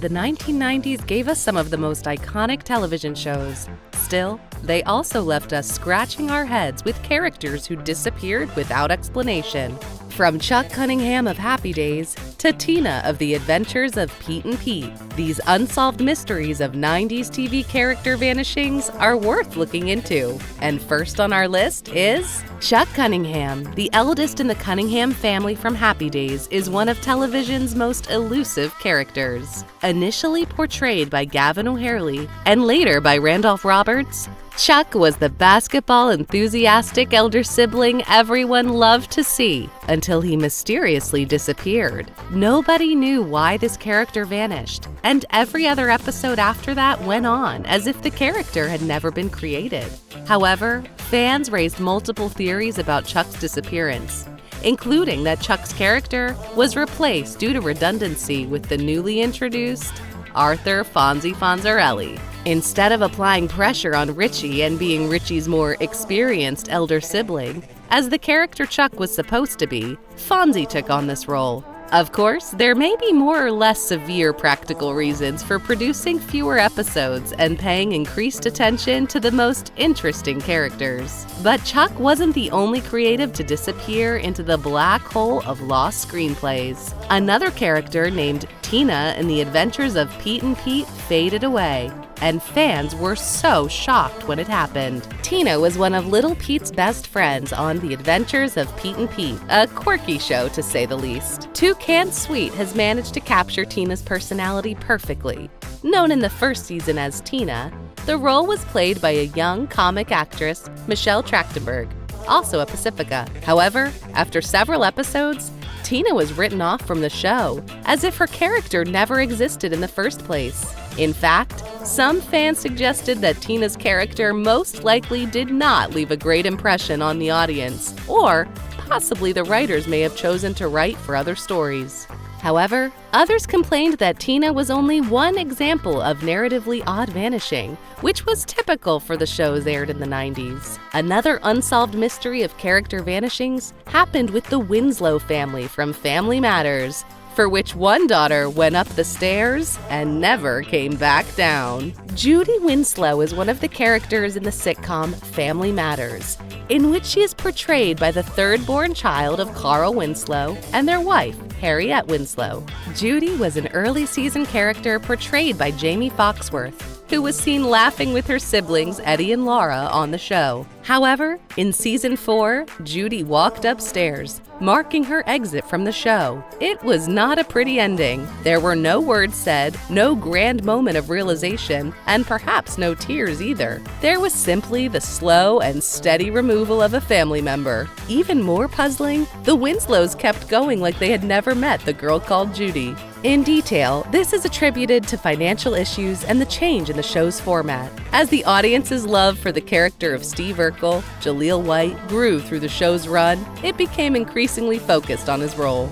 the 1990s gave us some of the most iconic television shows. Still, they also left us scratching our heads with characters who disappeared without explanation. From Chuck Cunningham of Happy Days to Tina of The Adventures of Pete and Pete, these unsolved mysteries of 90s TV character vanishings are worth looking into. And first on our list is Chuck Cunningham. The eldest in the Cunningham family from Happy Days is one of television's most elusive characters. Initially portrayed by Gavin O'Harley and later by Randolph Roberts, Chuck was the basketball-enthusiastic elder sibling everyone loved to see until he mysteriously disappeared. Nobody knew why this character vanished, and every other episode after that went on as if the character had never been created. However, fans raised multiple theories about Chuck's disappearance, including that Chuck's character was replaced due to redundancy with the newly introduced Arthur Fonzie Fonzarelli. Instead of applying pressure on Richie and being Richie's more experienced elder sibling, as the character Chuck was supposed to be, Fonzie took on this role. Of course, there may be more or less severe practical reasons for producing fewer episodes and paying increased attention to the most interesting characters. But Chuck wasn't the only creative to disappear into the black hole of lost screenplays. Another character named Tina in The Adventures of Pete and Pete faded away, and fans were so shocked when it happened. Tina was one of Little Pete's best friends on The Adventures of Pete and Pete, a quirky show to say the least. Toucan Sweet has managed to capture Tina's personality perfectly. Known in the first season as Tina, the role was played by a young comic actress, Michelle Trachtenberg, also a Pacifica. However, after several episodes, Tina was written off from the show, as if her character never existed in the first place. In fact, some fans suggested that Tina's character most likely did not leave a great impression on the audience, or possibly the writers may have chosen to write for other stories. However, others complained that Tina was only one example of narratively odd vanishing, which was typical for the shows aired in the 90s. Another unsolved mystery of character vanishings happened with the Winslow family from Family Matters, for which one daughter went up the stairs and never came back down. Judy Winslow is one of the characters in the sitcom Family Matters, in which she is portrayed by the third-born child of Carl Winslow and their wife, Harriet Winslow. Judy was an early season character portrayed by Jamie Foxworth, who was seen laughing with her siblings Eddie and Laura on the show. However, in season 4, Judy walked upstairs, marking her exit from the show. It was not a pretty ending. There were no words said, no grand moment of realization, and perhaps no tears either. There was simply the slow and steady removal of a family member. Even more puzzling, the Winslows kept going like they had never met the girl called Judy. In detail, this is attributed to financial issues and the change in the show's format. As the audience's love for the character of Steve Urkel, Jaleel White, grew through the show's run, it became increasingly focused on his role.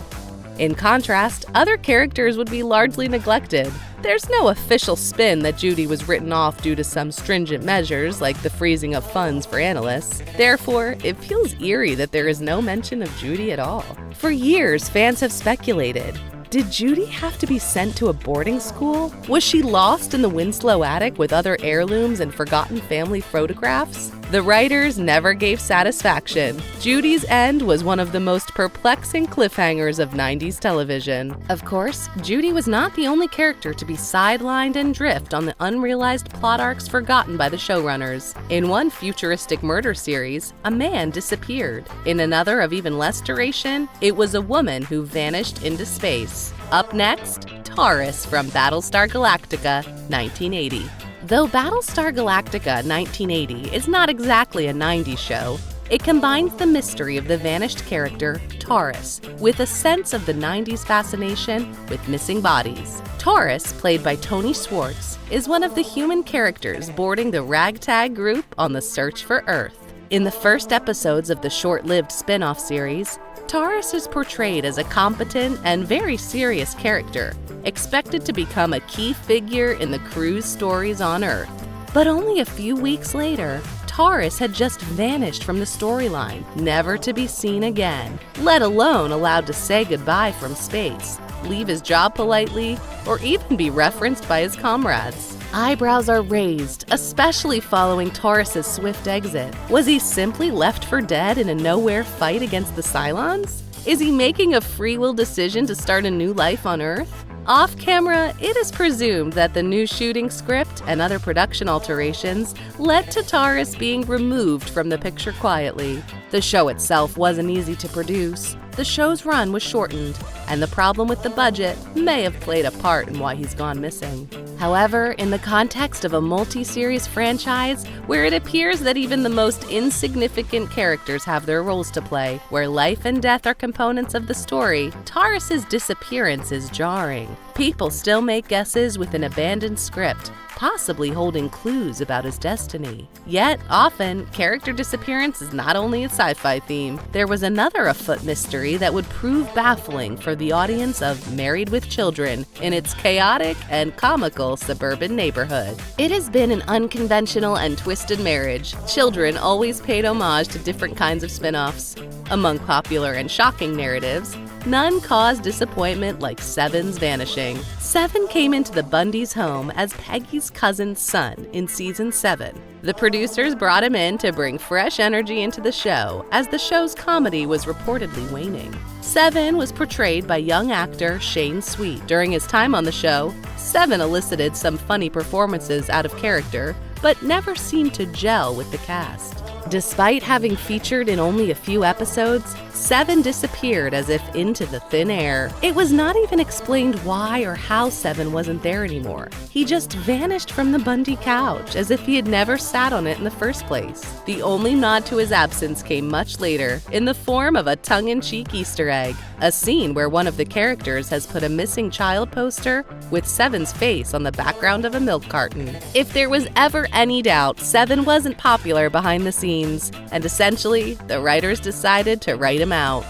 In contrast, other characters would be largely neglected. There's no official spin that Judy was written off due to some stringent measures like the freezing of funds for analysts. Therefore, it feels eerie that there is no mention of Judy at all. For years, fans have speculated. Did Judy have to be sent to a boarding school? Was she lost in the Winslow attic with other heirlooms and forgotten family photographs? The writers never gave satisfaction. Judy's end was one of the most perplexing cliffhangers of 90s television. Of course, Judy was not the only character to be sidelined and drift on the unrealized plot arcs forgotten by the showrunners. In one futuristic murder series, a man disappeared. In another of even less duration, it was a woman who vanished into space. Up next, Taurus from Battlestar Galactica, 1980. Though Battlestar Galactica 1980 is not exactly a 90s show, it combines the mystery of the vanished character, Taurus, with a sense of the 90s fascination with missing bodies. Taurus, played by Tony Schwartz, is one of the human characters boarding the ragtag group on the search for Earth. In the first episodes of the short-lived spin-off series, Taurus is portrayed as a competent and very serious character, expected to become a key figure in the crew's stories on Earth. But only a few weeks later, Taurus had just vanished from the storyline, never to be seen again, let alone allowed to say goodbye from space. leave his job politely, or even be referenced by his comrades. Eyebrows are raised, especially following Taurus's swift exit. Was he simply left for dead in a nowhere fight against the Cylons? Is he making a free will decision to start a new life on Earth? Off camera, it is presumed that the new shooting script and other production alterations led to Taurus being removed from the picture quietly. The show itself wasn't easy to produce. The show's run was shortened, and the problem with the budget may have played a part in why he's gone missing. However, in the context of a multi-series franchise where it appears that even the most insignificant characters have their roles to play, where life and death are components of the story, Taurus's disappearance is jarring. People still make guesses with an abandoned script, possibly holding clues about his destiny. Yet, often, character disappearance is not only a sci-fi theme. There was another afoot mystery that would prove baffling for the audience of Married with Children in its chaotic and comical suburban neighborhood. It has been an unconventional and twisted marriage. Children always paid homage to different kinds of spin-offs. Among popular and shocking narratives, none caused disappointment like Seven's vanishing. Seven came into the Bundys' home as Peggy's cousin's son in season 7. The producers brought him in to bring fresh energy into the show, as the show's comedy was reportedly waning. Seven was portrayed by young actor Shane Sweet. During his time on the show, Seven elicited some funny performances out of character, but never seemed to gel with the cast. Despite having featured in only a few episodes, Seven disappeared as if into the thin air. It was not even explained why or how Seven wasn't there anymore. He just vanished from the Bundy couch as if he had never sat on it in the first place. The only nod to his absence came much later, in the form of a tongue-in-cheek Easter egg, a scene where one of the characters has put a missing child poster with Seven's face on the background of a milk carton. If there was ever any doubt, Seven wasn't popular behind the scenes, and essentially, the writers decided to write him out.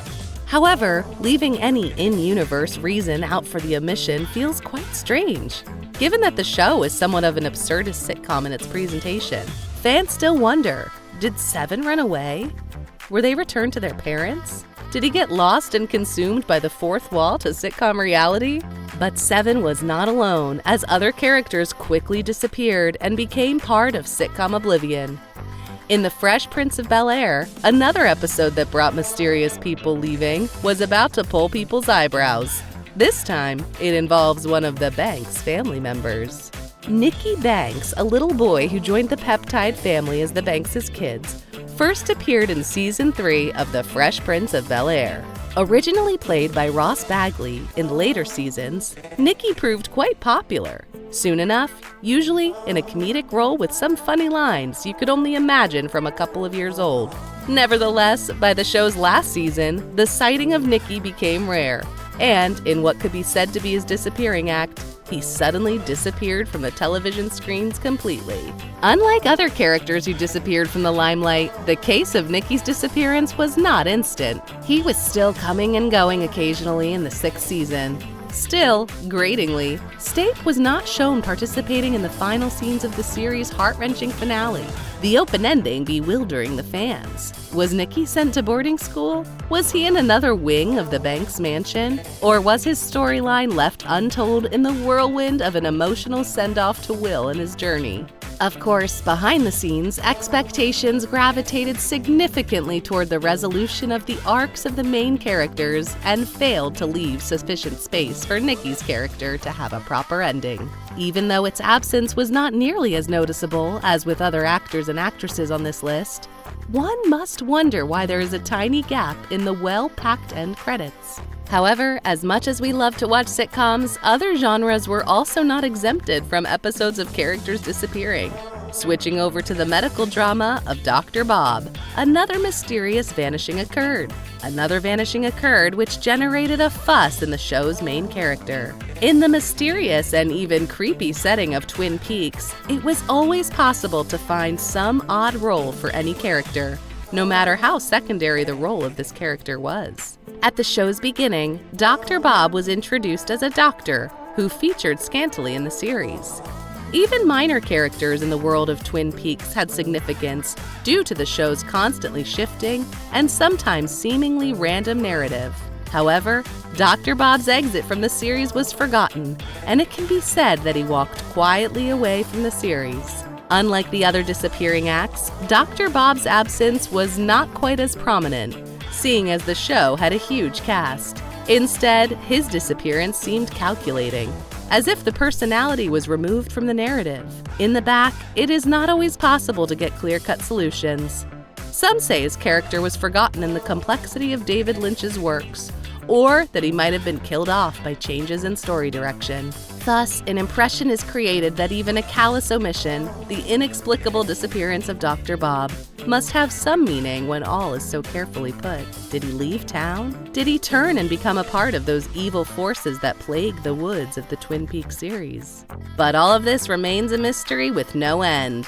However, leaving any in-universe reason out for the omission feels quite strange. Given that the show is somewhat of an absurdist sitcom in its presentation, fans still wonder, did Seven run away? Were they returned to their parents? Did he get lost and consumed by the fourth wall to sitcom reality? But Seven was not alone, as other characters quickly disappeared and became part of sitcom oblivion. In The Fresh Prince of Bel-Air, another episode that brought mysterious people leaving was about to pull people's eyebrows. This time, it involves one of the Banks family members. Nikki Banks, a little boy who joined the Peptide family as the Banks' kids, first appeared in Season 3 of The Fresh Prince of Bel-Air. Originally played by Ross Bagley in later seasons, Nikki proved quite popular. Soon enough, usually in a comedic role with some funny lines you could only imagine from a couple of years old. Nevertheless, by the show's last season, the sighting of Nikki became rare, and in what could be said to be his disappearing act, he suddenly disappeared from the television screens completely. Unlike other characters who disappeared from the limelight, the case of Nikki's disappearance was not instant. He was still coming and going occasionally in the 6th season. Still, gratingly, Stape was not shown participating in the final scenes of the series' heart-wrenching finale, the open ending bewildering the fans. Was Nikki sent to boarding school? Was he in another wing of the Banks mansion? Or was his storyline left untold in the whirlwind of an emotional send-off to Will and his journey? Of course, behind the scenes, expectations gravitated significantly toward the resolution of the arcs of the main characters and failed to leave sufficient space for Nikki's character to have a proper ending. Even though its absence was not nearly as noticeable as with other actors and actresses on this list, one must wonder why there is a tiny gap in the well-packed end credits. However, as much as we love to watch sitcoms, other genres were also not exempted from episodes of characters disappearing. Switching over to the medical drama of Dr. Bob, another mysterious vanishing occurred. Another vanishing occurred which generated a fuss in the show's main character. In the mysterious and even creepy setting of Twin Peaks, it was always possible to find some odd role for any character, no matter how secondary the role of this character was. At the show's beginning, Dr. Bob was introduced as a doctor who featured scantily in the series. Even minor characters in the world of Twin Peaks had significance due to the show's constantly shifting and sometimes seemingly random narrative. However, Dr. Bob's exit from the series was forgotten, and it can be said that he walked quietly away from the series. Unlike the other disappearing acts, Dr. Bob's absence was not quite as prominent, seeing as the show had a huge cast. Instead, his disappearance seemed calculating, as if the personality was removed from the narrative. In the back, it is not always possible to get clear-cut solutions. Some say his character was forgotten in the complexity of David Lynch's works, or that he might have been killed off by changes in story direction. Thus, an impression is created that even a callous omission, the inexplicable disappearance of Dr. Bob, must have some meaning when all is so carefully put. Did he leave town? Did he turn and become a part of those evil forces that plague the woods of the Twin Peaks series? But all of this remains a mystery with no end.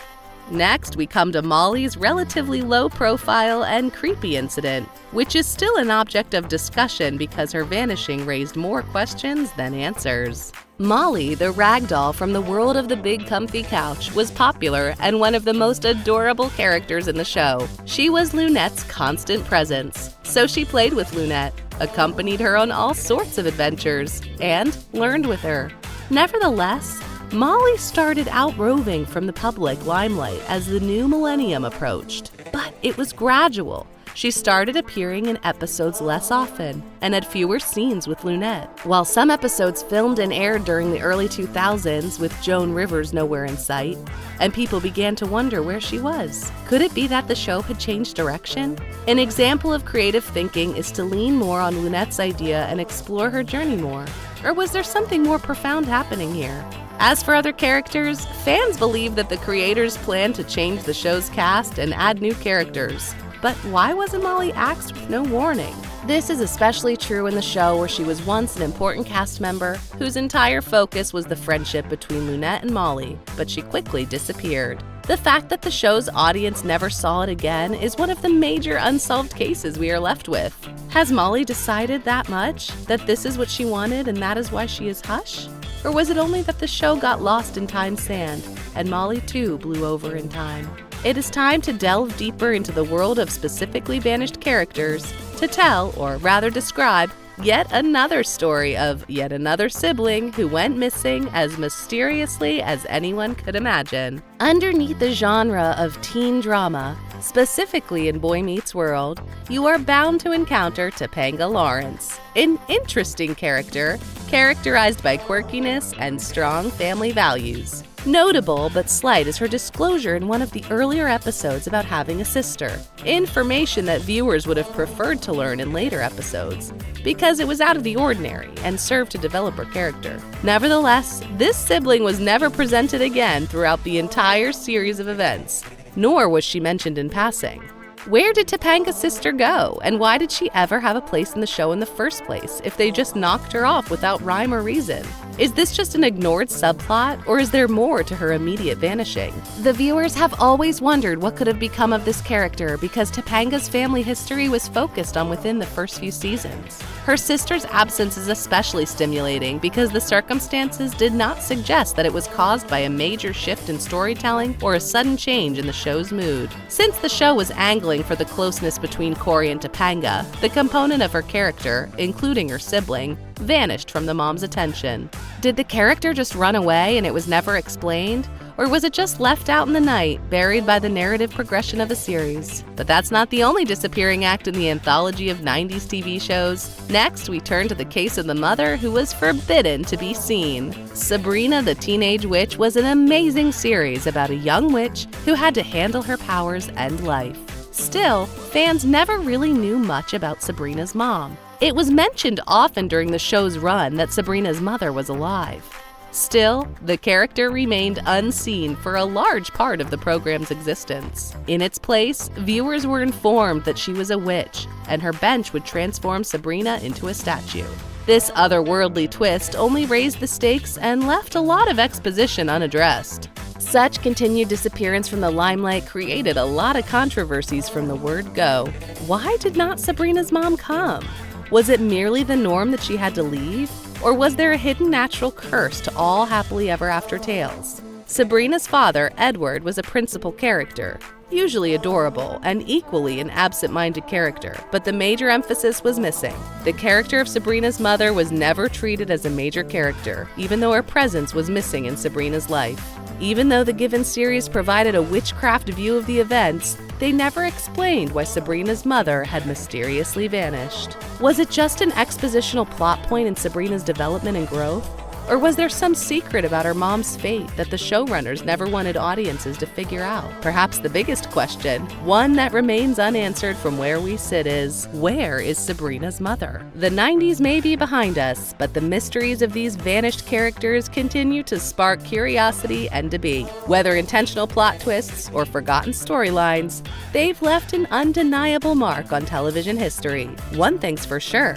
Next, we come to Molly's relatively low-profile and creepy incident, which is still an object of discussion because her vanishing raised more questions than answers. Molly, the ragdoll from the world of the big comfy couch, was popular and one of the most adorable characters in the show. She was Lunette's constant presence, so she played with Lunette, accompanied her on all sorts of adventures, and learned with her. Nevertheless, Molly started out roving from the public limelight as the new millennium approached, but it was gradual. She started appearing in episodes less often and had fewer scenes with Lunette. While some episodes filmed and aired during the early 2000s with Joan Rivers nowhere in sight, and people began to wonder where she was. Could it be that the show had changed direction? An example of creative thinking is to lean more on Lunette's idea and explore her journey more. Or was there something more profound happening here? As for other characters, fans believe that the creators planned to change the show's cast and add new characters. But why wasn't Molly axed with no warning? This is especially true in the show where she was once an important cast member whose entire focus was the friendship between Lunette and Molly, but she quickly disappeared. The fact that the show's audience never saw it again is one of the major unsolved cases we are left with. Has Molly decided that much? That this is what she wanted and that is why she is hush? Or was it only that the show got lost in time's sand and Molly too blew over in time? It is time to delve deeper into the world of specifically vanished characters to tell, or rather describe, yet another story of yet another sibling who went missing as mysteriously as anyone could imagine. Underneath the genre of teen drama, specifically in Boy Meets World, you are bound to encounter Topanga Lawrence, an interesting character characterized by quirkiness and strong family values. Notable but slight is her disclosure in one of the earlier episodes about having a sister, information that viewers would have preferred to learn in later episodes, because it was out of the ordinary and served to develop her character. Nevertheless, this sibling was never presented again throughout the entire series of events, nor was she mentioned in passing. Where did Topanga's sister go, and why did she ever have a place in the show in the first place if they just knocked her off without rhyme or reason? Is this just an ignored subplot, or is there more to her immediate vanishing? The viewers have always wondered what could have become of this character because Topanga's family history was focused on within the first few seasons. Her sister's absence is especially stimulating because the circumstances did not suggest that it was caused by a major shift in storytelling or a sudden change in the show's mood. Since the show was angling for the closeness between Corey and Topanga, the component of her character, including her sibling, vanished from the mom's attention. Did the character just run away and it was never explained? Or was it just left out in the night, buried by the narrative progression of the series? But that's not the only disappearing act in the anthology of 90s TV shows. Next, we turn to the case of the mother who was forbidden to be seen. Sabrina the Teenage Witch was an amazing series about a young witch who had to handle her powers and life. Still, fans never really knew much about Sabrina's mom. It was mentioned often during the show's run that Sabrina's mother was alive. Still, the character remained unseen for a large part of the program's existence. In its place, viewers were informed that she was a witch, and her bench would transform Sabrina into a statue. This otherworldly twist only raised the stakes and left a lot of exposition unaddressed. Such continued disappearance from the limelight created a lot of controversies from the word go. Why did not Sabrina's mom come? Was it merely the norm that she had to leave? Or was there a hidden natural curse to all happily ever after tales? Sabrina's father, Edward, was a principal character, usually adorable and equally an absent-minded character, but the major emphasis was missing. The character of Sabrina's mother was never treated as a major character, even though her presence was missing in Sabrina's life. Even though the given series provided a witchcraft view of the events, they never explained why Sabrina's mother had mysteriously vanished. Was it just an expositional plot point in Sabrina's development and growth? Or was there some secret about her mom's fate that the showrunners never wanted audiences to figure out? Perhaps the biggest question, one that remains unanswered from where we sit, is where is Sabrina's mother? The 90s may be behind us, but the mysteries of these vanished characters continue to spark curiosity and debate. Whether intentional plot twists or forgotten storylines, they've left an undeniable mark on television history. One thing's for sure.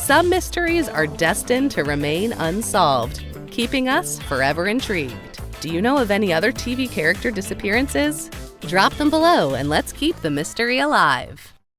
Some mysteries are destined to remain unsolved, keeping us forever intrigued. Do you know of any other TV character disappearances? Drop them below and let's keep the mystery alive.